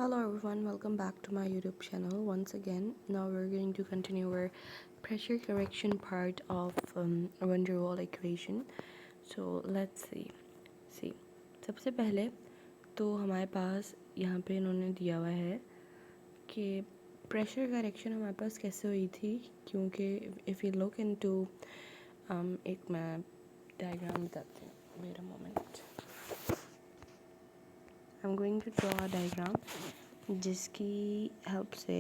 Hello everyone, welcome back to my YouTube channel once again. Now we're going to continue our pressure correction part of van der Waal equation. So let's see. सबसे पहले तो हमारे पास यहाँ पे इन्होंने दिया हुआ है कि प्रेशर करेक्शन हमारे पास कैसे हुई थी, क्योंकि इफ़ यू लुक इनटू एक मैं डायग्राम बताती हूँ. Wait a moment. I'm going to draw a diagram जिसकी हेल्प से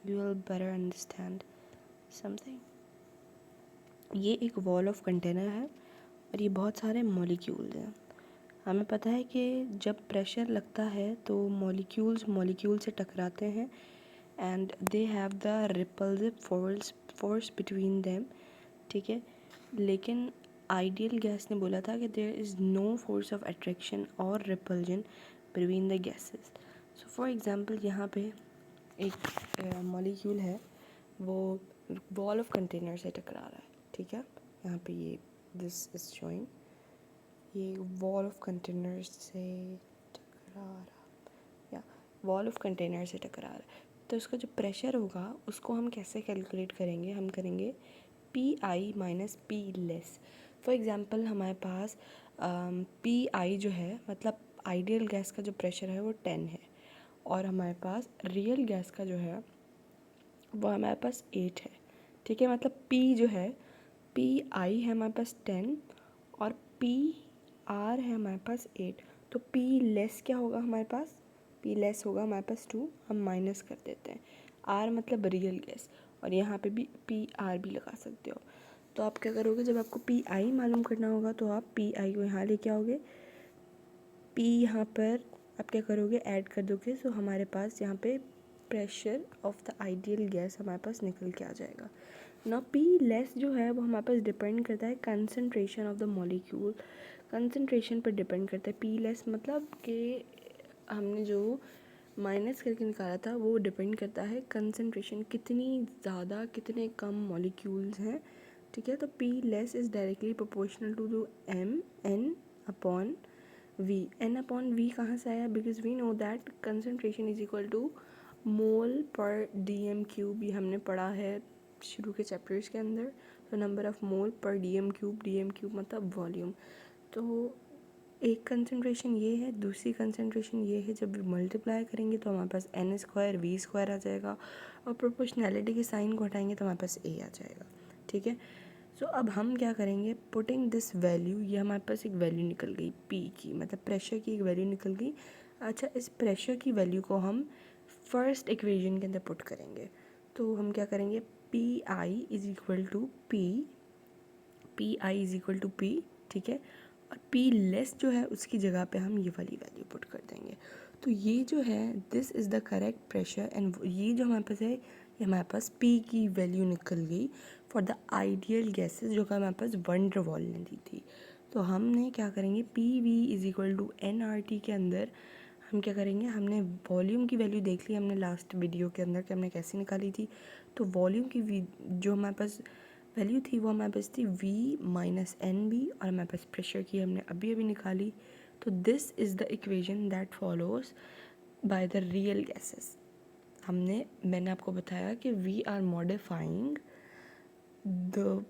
you will better understand something. ये एक वॉल ऑफ कंटेनर है और ये बहुत सारे मॉलिक्यूल्स हैं. हमें पता है कि जब प्रेशर लगता है तो मॉलिक्यूल से टकराते हैं and they have the repulsive force between them. ठीक है, लेकिन आइडियल गैस ने बोला था कि there is no force of attraction और repulsion between the gases. So for example यहाँ पे एक मॉलिक्यूल है, वो वॉल ऑफ कंटेनर से टकरा रहा है. ठीक है, यहाँ पे ये दिस इज शोइंग ये वॉल ऑफ कंटेनर से टकरा रहा या वॉल ऑफ कंटेनर से टकरा रहा है. तो उसका जो प्रेशर होगा उसको हम कैसे कैलकुलेट करेंगे? हम करेंगे P I minus P less. For example हमारे पास पी आई जो है, मतलब आइडियल गैस का जो प्रेशर है वो 10 है और हमारे पास रियल गैस का जो है वो हमारे पास 8 है. ठीक है, मतलब P जो है पी आई है हमारे पास 10 और पी आर है हमारे पास 8. तो P लेस क्या होगा हमारे पास? P लेस होगा हमारे पास 2. हम माइनस कर देते हैं. R मतलब रियल गैस, और यहाँ पे भी पी आर भी लगा सकते हो. तो आप क्या करोगे, जब आपको पी आई मालूम करना होगा तो आप पी आई को यहाँ लेके आओगे, पी यहाँ पर आप क्या करोगे, ऐड कर दोगे. सो हमारे पास यहाँ पे pressure of the ideal gas हमारे पास निकल के आ जाएगा. ना पी लेस जो है वो हमारे पास डिपेंड करता है concentration of the molecule. Concentration पर डिपेंड करता है. पी लेस मतलब कि हमने जो माइनस करके निकाला था वो डिपेंड करता है कंसनट्रेशन, कितनी ज़्यादा कितने कम मॉलिक्यूल्स हैं. ठीक है, तो P less is directly proportional to the M N upon V. N upon V कहाँ से आया? Because we know that concentration is equal to mole per D M cube. ये हमने पढ़ा है शुरू के चैप्टर्स के अंदर. तो number of mole per D M cube मतलब वॉल्यूम. तो एक कंसनट्रेशन ये है, दूसरी कंसनट्रेशन ये है. जब मल्टीप्लाई करेंगे तो हमारे पास एन स्क्वायर वी स्क्वायर आ जाएगा और प्रोपोर्शनैलिटी के साइन को हटाएंगे तो हमारे पास ए आ जाएगा. ठीक है, सो अब हम क्या करेंगे, पुटिंग दिस वैल्यू, ये हमारे पास एक वैल्यू निकल गई पी की, मतलब प्रेशर की एक वैल्यू निकल गई. अच्छा, इस प्रेशर की वैल्यू को हम फर्स्ट इक्वेशन के अंदर पुट करेंगे. तो हम क्या करेंगे, P I is equal to P ठीक है, और पी लेस जो है उसकी जगह पे हम ये वाली वैल्यू पुट कर देंगे. तो ये जो है this is the correct pressure. And ये जो हमारे पास है, ये हमारे पास पी की वैल्यू निकल गई फॉर द आइडियल गैसेस जो कि हमारे पास van der Waal ने दी थी. तो हमने क्या करेंगे, P V is equal to N R T के अंदर हम क्या करेंगे, हमने वॉल्यूम की वैल्यू देख ली हमने लास्ट वीडियो के अंदर कि हमने कैसे निकाली थी. तो वॉल्यूम की जो हमारे पास वैल्यू थी वो हमारे पास थी V माइनस एन बी, और हमारे पास प्रेशर की हमने अभी निकाली. तो this is the equation that follows by the real gases. मैंने आपको बताया कि we are modifying the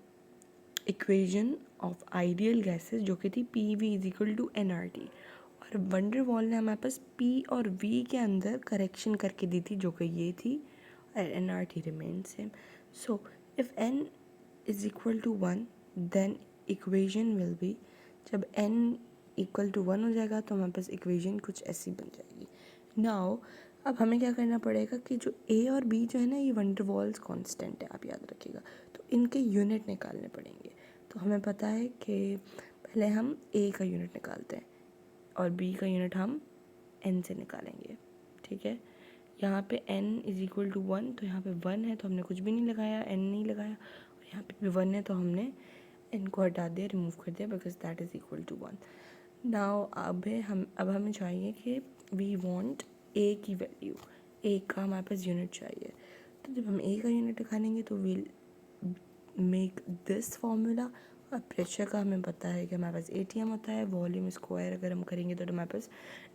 equation of ideal gases जो कि थी P V is equal to N R T, और van der Waal ने हमारे पास P और V के अंदर करेक्शन करके दी थी जो कि ये थी, और N R T remain same. So if n is equal to 1 then equation will be, जब n इक्वल टू 1 हो जाएगा तो हमारे पास इक्वेशन कुछ ऐसी बन जाएगी. नाउ अब हमें क्या करना पड़ेगा कि जो a और b जो है ना, ये van der Waals कांस्टेंट है, आप याद रखिएगा. तो इनके यूनिट निकालने पड़ेंगे. तो हमें पता है कि पहले हम a का यूनिट निकालते हैं और b का यूनिट हम n से निकालेंगे. ठीक है, यहाँ पे n इज इक्वल टू 1, तो यहाँ पे 1 है तो हमने कुछ भी नहीं लगाया, n नहीं लगाया. और यहाँ पे भी 1 है तो हमने n को हटा दिया, रिमूव कर दिया, because that is equal to 1. Now अब हमें चाहिए कि वी वांट a की वैल्यू, a का हमारे पास यूनिट चाहिए. तो जब हम a का यूनिट निकालेंगे तो वील मेक दिस फॉर्मूला, अब प्रेशर का हमें पता है कि हमारे पास ATM होता है, वॉल्यूम स्क्वायर अगर हम करेंगे तो हमारे पास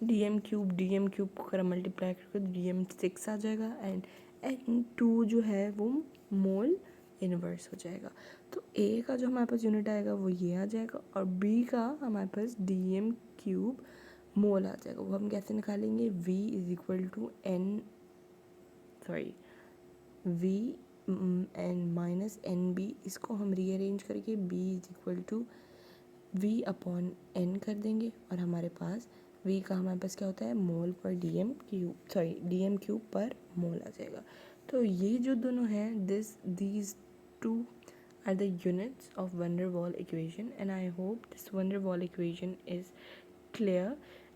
DM क्यूब को अगर हम मल्टीप्लाई करेंगे तो DM6 आ जाएगा, एंड N2 जो है वो मोल इनवर्स हो जाएगा। तो A का जो हमारे पास यूनिट आएगा वो ये आ जाएगा, और B का हमारे पास DM³ मोल आ जाएगा। वो हम कैसे निकालेंगे, V is equal to V N minus NB, इसको हम रीअरेंज करके B is equal to V/N कर देंगे, और हमारे पास V का हमारे पास क्या होता है, मोल पर DM³ पर मोल आ जाएगा। तो ये जो दोनों हैं, these two are the units of van der Waal equation, and I hope this van der Waal equation is clear,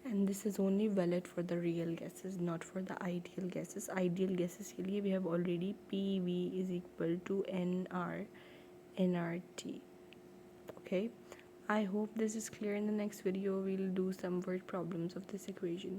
and this is only valid for the real gases, not for the ideal gases. Ideal gases के लिए we have already PV is equal to nRT. Okay, I hope this is clear. In the next video we'll do some word problems of this equation.